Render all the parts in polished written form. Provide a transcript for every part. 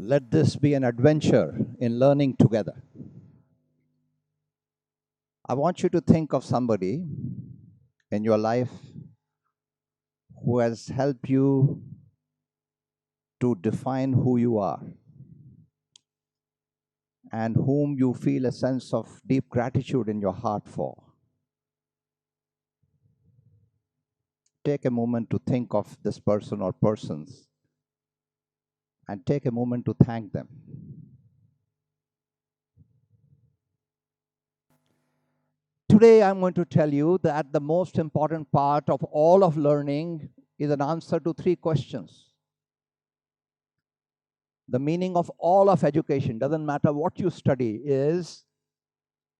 Let this be an adventure in learning together. I want you to think of somebody in your life who has helped you to define who you are and whom you feel a sense of deep gratitude in your heart for. Take a moment to think of this person or persons and take a moment to thank them. Today, I'm going to tell you that the most important part of all of learning is an answer to 3 questions. The meaning of all of education, doesn't matter what you study, is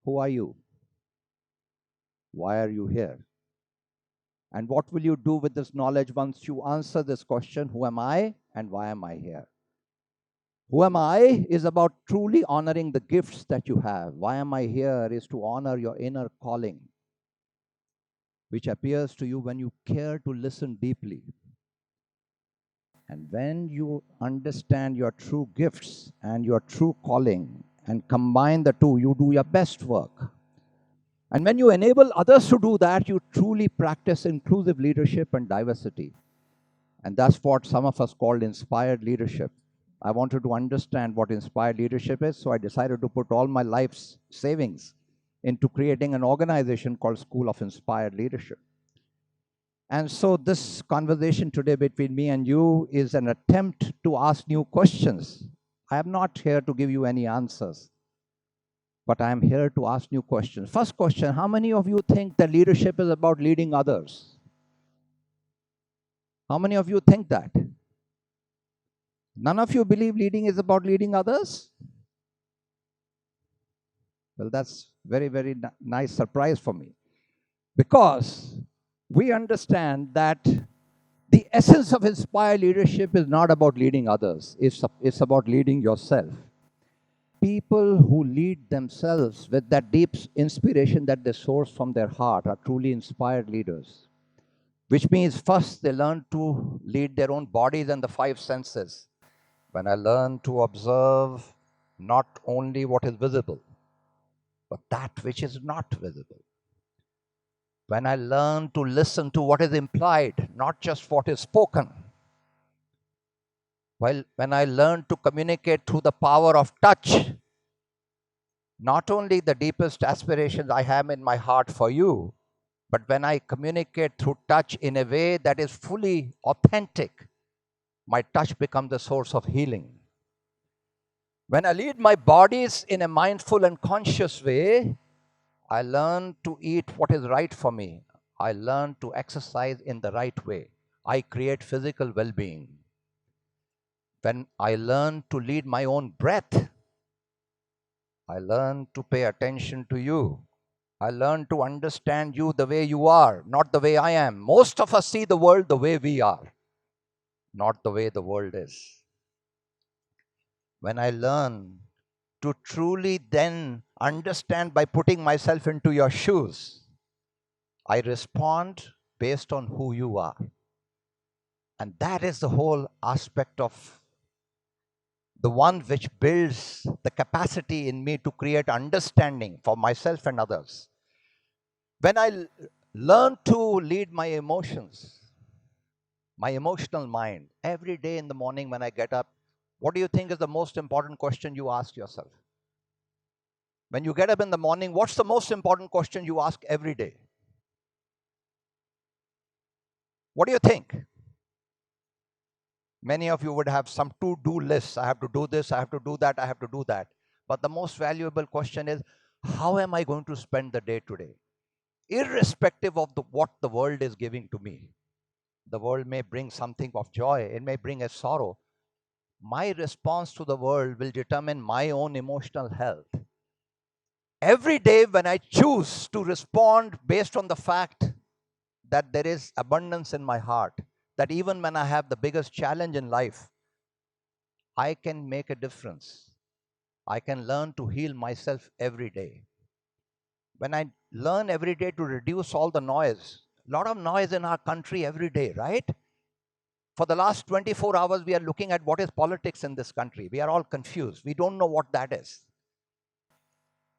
who are you? Why are you here? And what will you do with this knowledge once you answer this question, who am I and why am I here? Who am I is about truly honoring the gifts that you have. Why am I here is to honor your inner calling, which appears to you when you care to listen deeply. And when you understand your true gifts and your true calling and combine the two, you do your best work. And when you enable others to do that, you truly practice inclusive leadership and diversity. And that's what some of us called inspired leadership. I wanted to understand what inspired leadership is, so I decided to put all my life's savings into creating an organization called School of Inspired Leadership. And so this conversation today between me and you is an attempt to ask new questions. I am not here to give you any answers, but I am here to ask new questions. First question, how many of you think that leadership is about leading others? How many of you think that? None of you believe leading is about leading others? Well, that's very, very nice surprise for me. Because we understand that the essence of inspired leadership is not about leading others. It's about leading yourself. People who lead themselves with that deep inspiration that they source from their heart are truly inspired leaders. Which means first they learn to lead their own bodies and the 5 senses. When I learn to observe not only what is visible, but that which is not visible. When I learn to listen to what is implied, not just what is spoken. When I learn to communicate through the power of touch, not only the deepest aspirations I have in my heart for you, but when I communicate through touch in a way that is fully authentic, my touch becomes the source of healing. When I lead my bodies in a mindful and conscious way, I learn to eat what is right for me. I learn to exercise in the right way. I create physical well-being. When I learn to lead my own breath, I learn to pay attention to you. I learn to understand you the way you are, not the way I am. Most of us see the world the way we are, not the way the world is. When I learn to truly then understand by putting myself into your shoes, I respond based on who you are. And that is the whole aspect of the one which builds the capacity in me to create understanding for myself and others. When I learn to lead my emotions, my emotional mind, every day in the morning when I get up, what do you think is the most important question you ask yourself? When you get up in the morning, what's the most important question you ask every day? What do you think? Many of you would have some to-do lists. I have to do this, I have to do that, I have to do that. But the most valuable question is, how am I going to spend the day today? Irrespective of what the world is giving to me. The world may bring something of joy, it may bring a sorrow. My response to the world will determine my own emotional health. Every day when I choose to respond based on the fact that there is abundance in my heart, that even when I have the biggest challenge in life, I can make a difference. I can learn to heal myself every day. When I learn every day to reduce all the noise, a lot of noise in our country every day, right? For the last 24 hours, we are looking at what is politics in this country. We are all confused. We don't know what that is.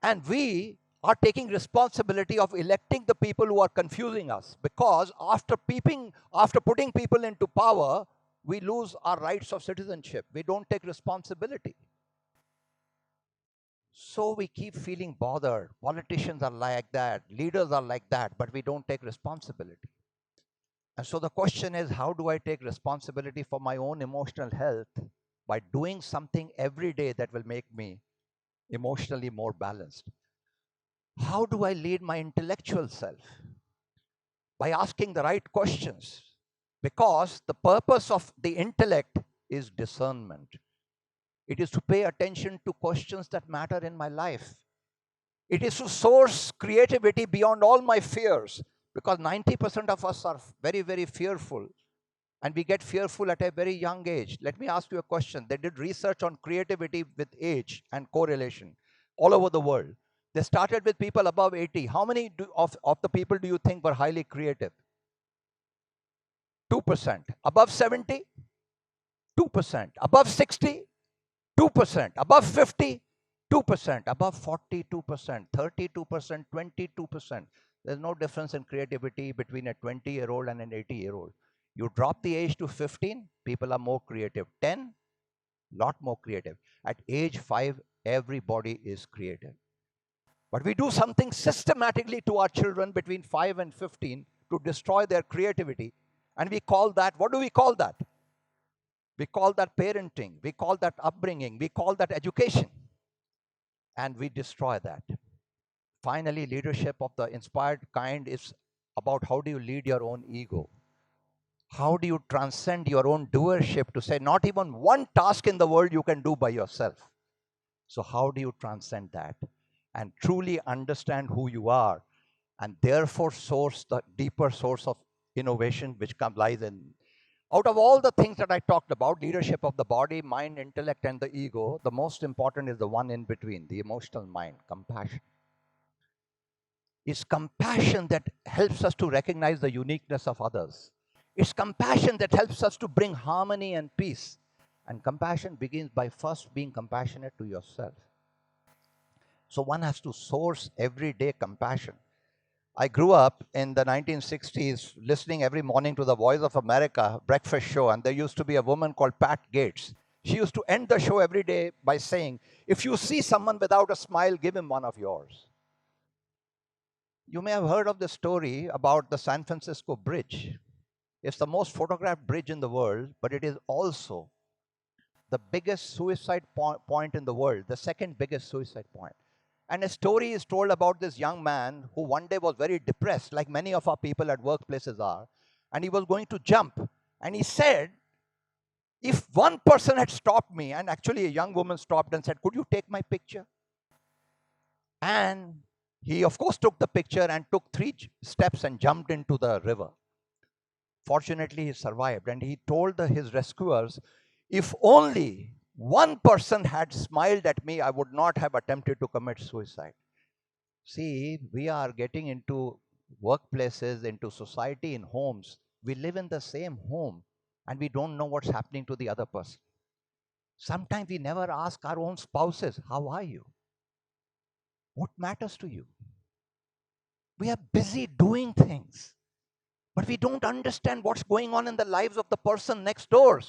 And we are taking responsibility of electing the people who are confusing us, because after putting people into power, we lose our rights of citizenship. We don't take responsibility. So we keep feeling bothered. Politicians are like that, leaders are like that, but we don't take responsibility. And so the question is, how do I take responsibility for my own emotional health by doing something every day that will make me emotionally more balanced? How do I lead my intellectual self? By asking the right questions. Because the purpose of the intellect is discernment. It is to pay attention to questions that matter in my life. It is to source creativity beyond all my fears, because 90% of us are very, very fearful, and we get fearful at a very young age. Let me ask you a question. They did research on creativity with age and correlation all over the world. They started with people above 80. How many of the people do you think were highly creative? 2%. Above 70? 2%. Above 60? 2%. Above 50? 2%. Above 40? 2%. 32%? 22%. There's no difference in creativity between a 20-year-old and an 80-year-old. You drop the age to 15, people are more creative. 10, lot more creative. At age 5, everybody is creative. But we do something systematically to our children between 5 and 15 to destroy their creativity. And we call that, what do we call that? We call that parenting. We call that upbringing. We call that education. And we destroy that. Finally, leadership of the inspired kind is about how do you lead your own ego? How do you transcend your own doership to say not even one task in the world you can do by yourself? So how do you transcend that and truly understand who you are, and therefore source the deeper source of innovation which lies in, out of all the things that I talked about, leadership of the body, mind, intellect, and the ego, the most important is the one in between, the emotional mind, compassion. It's compassion that helps us to recognize the uniqueness of others. It's compassion that helps us to bring harmony and peace. And compassion begins by first being compassionate to yourself. So one has to source everyday compassion. I grew up in the 1960s listening every morning to the Voice of America breakfast show, and there used to be a woman called Pat Gates. She used to end the show every day by saying, if you see someone without a smile, give him one of yours. You may have heard of the story about the San Francisco Bridge. It's the most photographed bridge in the world, but it is also the biggest suicide point in the world, the second biggest suicide point. And a story is told about this young man who one day was very depressed, like many of our people at workplaces are, and he was going to jump. And he said, if one person had stopped me, and actually a young woman stopped and said, could you take my picture? And he, of course, took the picture and took 3 steps and jumped into the river. Fortunately, he survived, and he told his rescuers, if only one person had smiled at me, I would not have attempted to commit suicide. See, we are getting into workplaces, into society, in homes. We live in the same home, and we don't know what's happening to the other person. Sometimes we never ask our own spouses, how are you? What matters to you? We are busy doing things, but we don't understand what's going on in the lives of the person next door.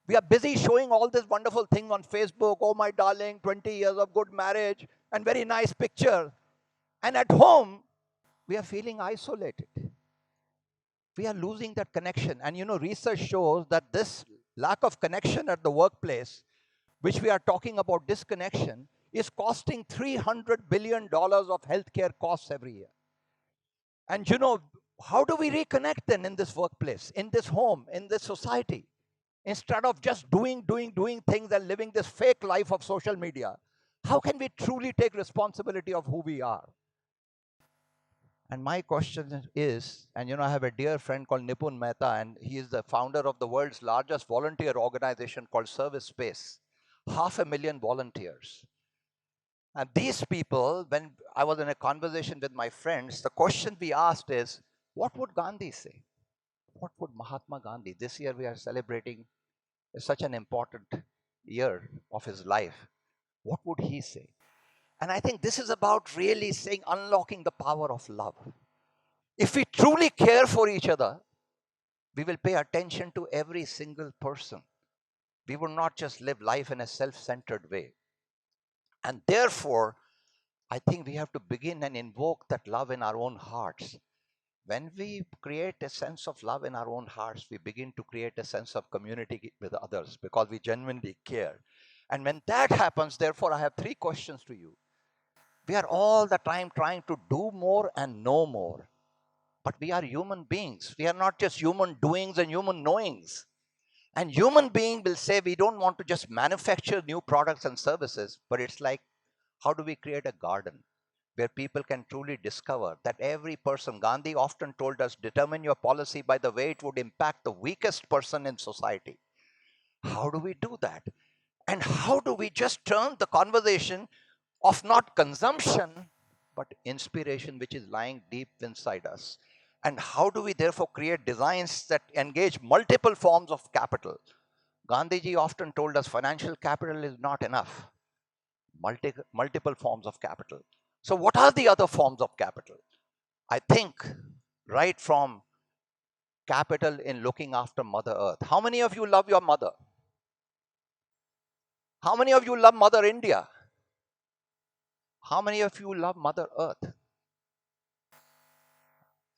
We are busy showing all this wonderful thing on Facebook. Oh, my darling, 20 years of good marriage and very nice picture. And at home, we are feeling isolated. We are losing that connection. And research shows that this lack of connection at the workplace, which we are talking about disconnection, is costing $300 billion of healthcare costs every year. And how do we reconnect then in this workplace, in this home, in this society? Instead of just doing things and living this fake life of social media, how can we truly take responsibility of who we are? And my question is, and I have a dear friend called Nipun Mehta, and he is the founder of the world's largest volunteer organization called Service Space. 500,000 volunteers. And these people, when I was in a conversation with my friends, the question we asked is, what would Gandhi say? what would Mahatma Gandhi, this year we are celebrating such an important year of his life, what would he say? And I think this is about really saying, unlocking the power of love. If we truly care for each other, we will pay attention to every single person. We will not just live life in a self centered way. And therefore, I think we have to begin and invoke that love in our own hearts. When we create a sense of love in our own hearts, we begin to create a sense of community with others because we genuinely care. And when that happens, therefore, I have three questions to you. We are all the time trying to do more and know more. But we are human beings. We are not just human doings and human knowings. And human being will say we don't want to just manufacture new products and services, but it's like, how do we create a garden where people can truly discover that every person, Gandhi often told us, determine your policy by the way it would impact the weakest person in society. How do we do that? And how do we just turn the conversation of not consumption, but inspiration, which is lying deep inside us? And how do we therefore create designs that engage multiple forms of capital? Gandhiji often told us financial capital is not enough. Multiple forms of capital. So, what are the other forms of capital? I think right from capital in looking after Mother Earth. How many of you love your mother? How many of you love Mother India? How many of you love Mother Earth?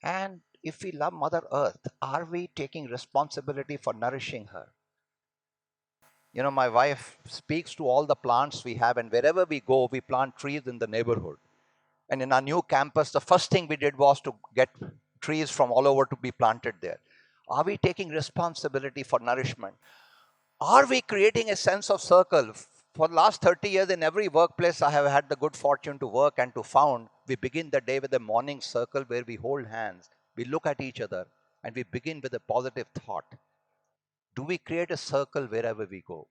And if we love Mother Earth, are we taking responsibility for nourishing her? You know, my wife speaks to all the plants we have, and wherever we go, we plant trees in the neighborhood. And in our new campus, the first thing we did was to get trees from all over to be planted there. Are we taking responsibility for nourishment? Are we creating a sense of circle? For the last 30 years, in every workplace I have had the good fortune to work and to found, we begin the day with a morning circle where we hold hands, we look at each other, and we begin with a positive thought. Do we create a circle wherever we go?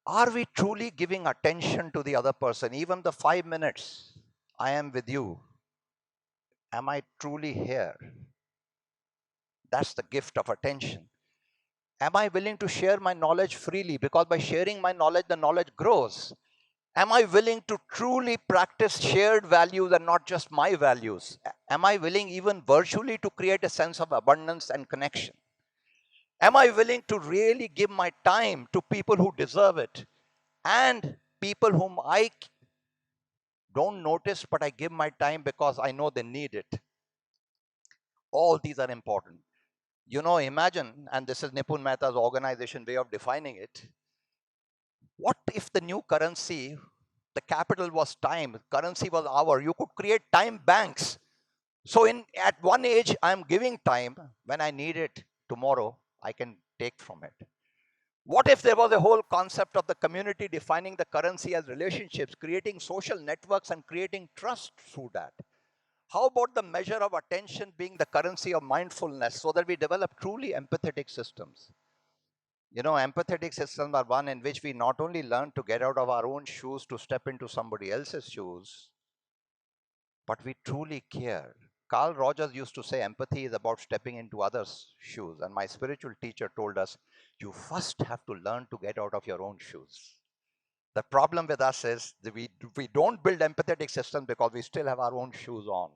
Are we truly giving attention to the other person? Even the 5 minutes I am with you, am I truly here? That's the gift of attention. Am I willing to share my knowledge freely? Because by sharing my knowledge, the knowledge grows. Am I willing to truly practice shared values and not just my values? Am I willing, even virtually, to create a sense of abundance and connection? Am I willing to really give my time to people who deserve it and people whom I don't notice, but I give my time because I know they need it? All these are important. You know, imagine, and this is Nipun Mehta's organization way of defining it. What if the new currency, the capital was time, currency was hour? You could create time banks. So at one age, I'm giving time. When I need it tomorrow, I can take from it. What if there was a whole concept of the community defining the currency as relationships, creating social networks and creating trust through that? How about the measure of attention being the currency of mindfulness so that we develop truly empathetic systems? You know, empathetic systems are one in which we not only learn to get out of our own shoes to step into somebody else's shoes, but we truly care. Carl Rogers used to say empathy is about stepping into others' shoes. And my spiritual teacher told us, you first have to learn to get out of your own shoes. The problem with us is that we don't build empathetic systems because we still have our own shoes on.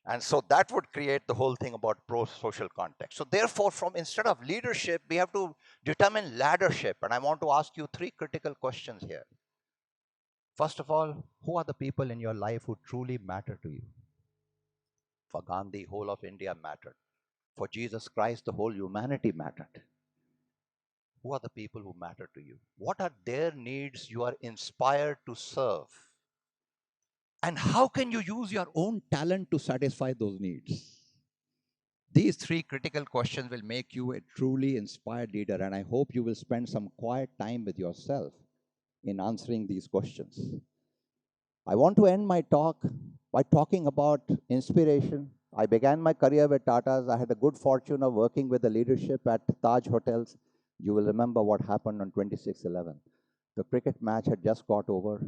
And so that would create the whole thing about pro-social context. So therefore, from instead of leadership, we have to determine laddership. And I want to ask you three critical questions here. First of all, who are the people in your life who truly matter to you? For Gandhi, whole of India mattered. For Jesus Christ, the whole humanity mattered. Who are the people who matter to you? What are their needs you are inspired to serve? And how can you use your own talent to satisfy those needs? These three critical questions will make you a truly inspired leader, and I hope you will spend some quiet time with yourself in answering these questions. I want to end my talk by talking about inspiration. I began my career with Tata's. I had the good fortune of working with the leadership at Taj Hotels. You will remember what happened on 26/11. The cricket match had just got over,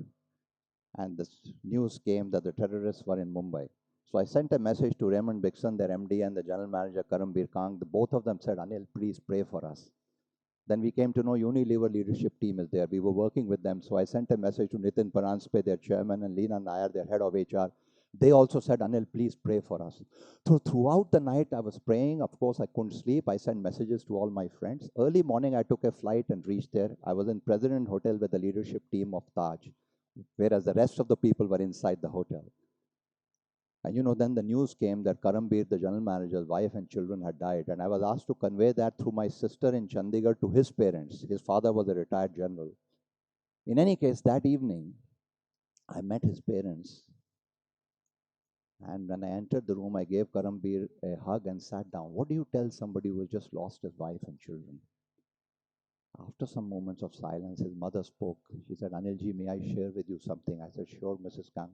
and the news came that the terrorists were in Mumbai. So I sent a message to Raymond Bixon, their MD, and the general manager, Karambir Kang. Both of them said, Anil, please pray for us. Then we came to know Unilever leadership team is there. We were working with them. So I sent a message to Nitin Paranspe, their chairman, and Leena Nair, their head of HR. They also said, Anil, please pray for us. So throughout the night, I was praying. Of course, I couldn't sleep. I sent messages to all my friends. Early morning, I took a flight and reached there. I was in President Hotel with the leadership team of Taj, whereas the rest of the people were inside the hotel. And then the news came that Karambir, the general manager's wife and children had died. And I was asked to convey that through my sister in Chandigarh to his parents. His father was a retired general. In any case, that evening, I met his parents. And when I entered the room, I gave Karambir a hug and sat down. What do you tell somebody who has just lost his wife and children? After some moments of silence, his mother spoke. She said, Anilji, may I share with you something? I said, sure, Mrs. Kang.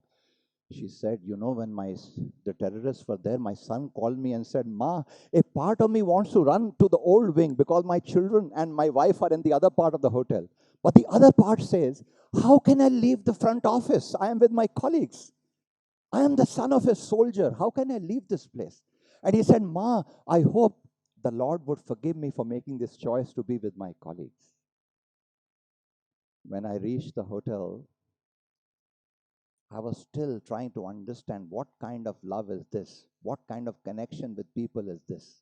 She said, when the terrorists were there, my son called me and said, Ma, a part of me wants to run to the old wing because my children and my wife are in the other part of the hotel. But the other part says, how can I leave the front office? I am with my colleagues. I am the son of a soldier. How can I leave this place? And he said, Ma, I hope the Lord would forgive me for making this choice to be with my colleagues. When I reached the hotel, I was still trying to understand what kind of love is this? What kind of connection with people is this?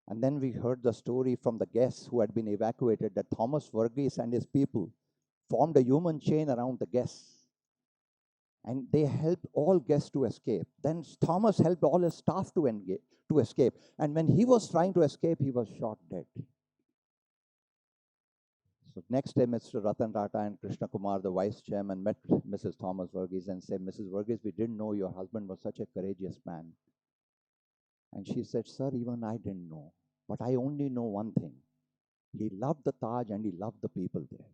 And then we heard the story from the guests who had been evacuated that Thomas Verghese and his people formed a human chain around the guests. And they helped all guests to escape. Then Thomas helped all his staff to escape. And when he was trying to escape, he was shot dead. So next day, Mr. Ratan Tata and Krishna Kumar, the vice chairman, met Mrs. Thomas Verghese and said, Mrs. Verghese, we didn't know your husband was such a courageous man. And she said, sir, even I didn't know. But I only know one thing. He loved the Taj and he loved the people there.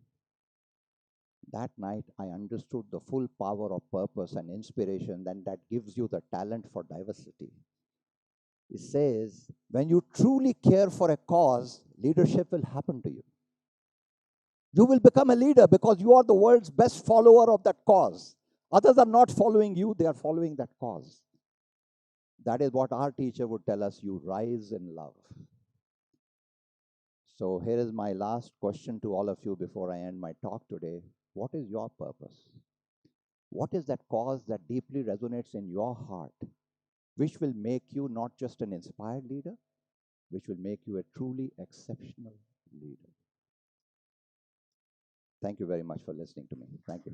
That night, I understood the full power of purpose and inspiration, and that gives you the talent for diversity. It says, when you truly care for a cause, leadership will happen to you. You will become a leader because you are the world's best follower of that cause. Others are not following you, they are following that cause. That is what our teacher would tell us, you rise in love. So here is my last question to all of you before I end my talk today. What is your purpose? What is that cause that deeply resonates in your heart, which will make you not just an inspired leader, which will make you a truly exceptional leader? Thank you very much for listening to me. Thank you.